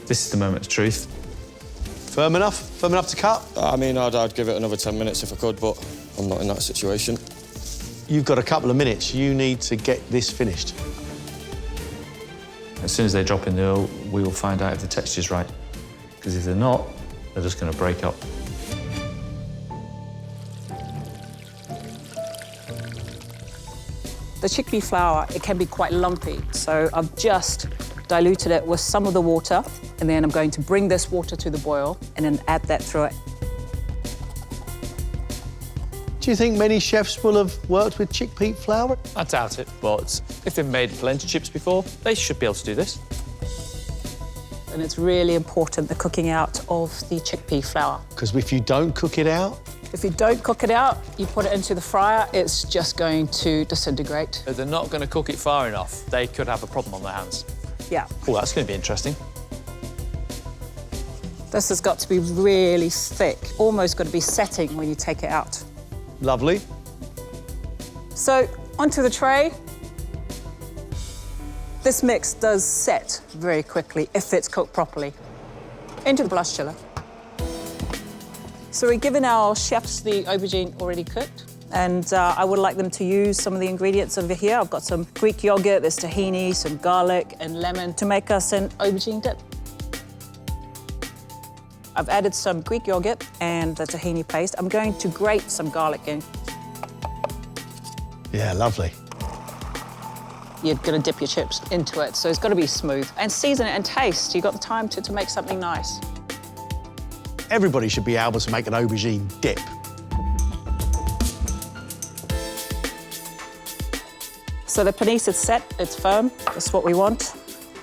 This is the moment of truth. Firm enough? Firm enough to cut? I mean, I'd give it another 10 minutes if I could, but I'm not in that situation. You've got a couple of minutes. You need to get this finished. As soon as they drop in the oil, we will find out if the texture's right. Because if they're not, they're just going to break up. The chickpea flour, it can be quite lumpy, so I've just diluted it with some of the water, and then I'm going to bring this water to the boil and then add that through it. Do you think many chefs will have worked with chickpea flour? I doubt it, but if they've made plenty chips before, they should be able to do this. And it's really important, the cooking out of the chickpea flour. Because if you don't cook it out... If you don't cook it out, you put it into the fryer, it's just going to disintegrate. If they're not going to cook it far enough, they could have a problem on their hands. Yeah. Oh, that's going to be interesting. This has got to be really thick, almost got to be setting when you take it out. Lovely. So, onto the tray. This mix does set very quickly if it's cooked properly. Into the blast chiller. So we're giving our chefs the aubergine already cooked, and I would like them to use some of the ingredients over here. I've got some Greek yogurt, there's tahini, some garlic and lemon to make us an aubergine dip. I've added some Greek yogurt and the tahini paste. I'm going to grate some garlic in. Yeah, lovely. You're going to dip your chips into it, so it's got to be smooth. And season it and taste. You've got the time to make something nice. Everybody should be able to make an aubergine dip. So the panisse is set, it's firm. That's what we want.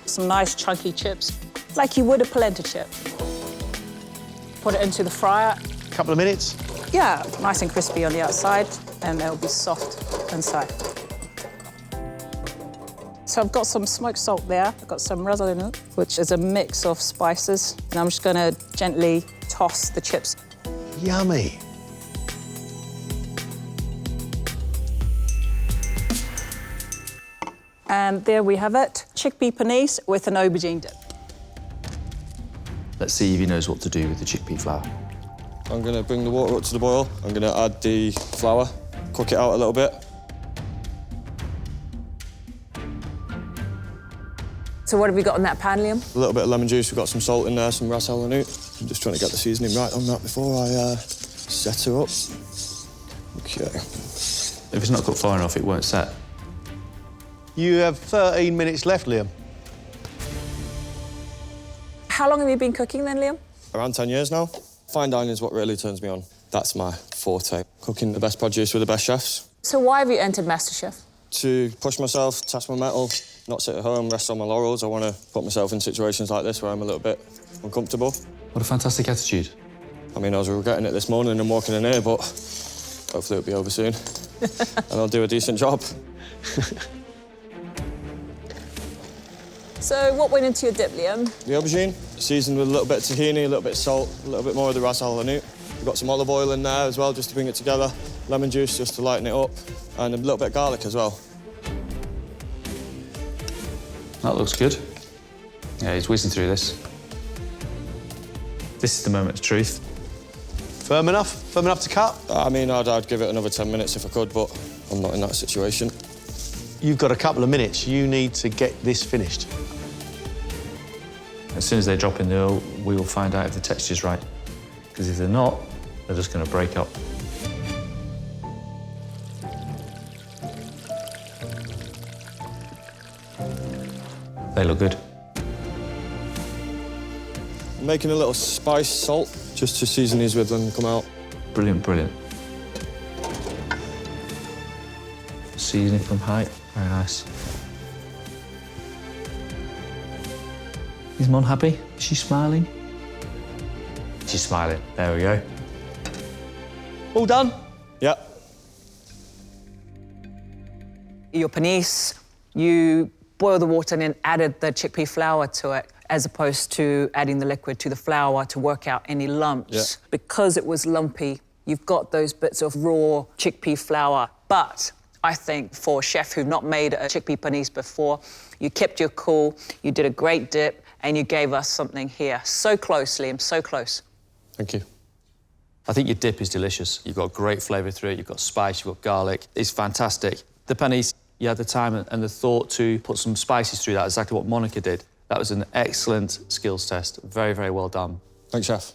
Some nice chunky chips, like you would a polenta chip. Put it into the fryer. Couple of minutes? Yeah, nice and crispy on the outside, and they'll be soft inside. So I've got some smoked salt there. I've got some razzolino, which is a mix of spices, and I'm just gonna gently toss the chips. Yummy. And there we have it, chickpea panisse with an aubergine dip. Let's see if he knows what to do with the chickpea flour. I'm going to bring the water up to the boil. I'm going to add the flour, cook it out a little bit. So what have we got in that pan, Liam? A little bit of lemon juice, we've got some salt in there, some ras el hanout. I'm just trying to get the seasoning right on that before I set her up. OK. If it's not cooked far enough, it won't set. You have 13 minutes left, Liam. How long have you been cooking then, Liam? Around 10 years now. Fine dining is what really turns me on. That's my forte. Cooking the best produce with the best chefs. So why have you entered MasterChef? To push myself, test my mettle, not sit at home, rest on my laurels. I want to put myself in situations like this where I'm a little bit uncomfortable. What a fantastic attitude. I mean, I was regretting it this morning and walking in here, but hopefully it'll be over soon. And I'll do a decent job. So what went into your dip, Liam? The aubergine, seasoned with a little bit of tahini, a little bit of salt, a little bit more of the ras el hanout. We've got some olive oil in there as well, just to bring it together. Lemon juice, just to lighten it up. And a little bit of garlic as well. That looks good. Yeah, he's whizzing through this. This is the moment of truth. Firm enough? Firm enough to cut? I mean, I'd give it another 10 minutes if I could, but I'm not in that situation. You've got a couple of minutes. You need to get this finished. As soon as they drop in the oil, we will find out if the texture's right. Because if they're not, they're just going to break up. They look good. I'm making a little spice salt, just to season these with when they come out. Brilliant, brilliant. Seasoning from height, very nice. Is Mon happy? Is she smiling? She's smiling. There we go. All done? Yeah. Your panisse, you boil the water and then added the chickpea flour to it, as opposed to adding the liquid to the flour to work out any lumps. Yeah. Because it was lumpy, you've got those bits of raw chickpea flour. But I think for a chef who've not made a chickpea panisse before, you kept your cool, you did a great dip, and you gave us something here. So close, Liam, so close. Thank you. I think your dip is delicious. You've got great flavour through it, you've got spice, you've got garlic. It's fantastic. The panisse, you had the time and the thought to put some spices through that, exactly what Monica did. That was an excellent skills test. Very, very well done. Thanks, Chef.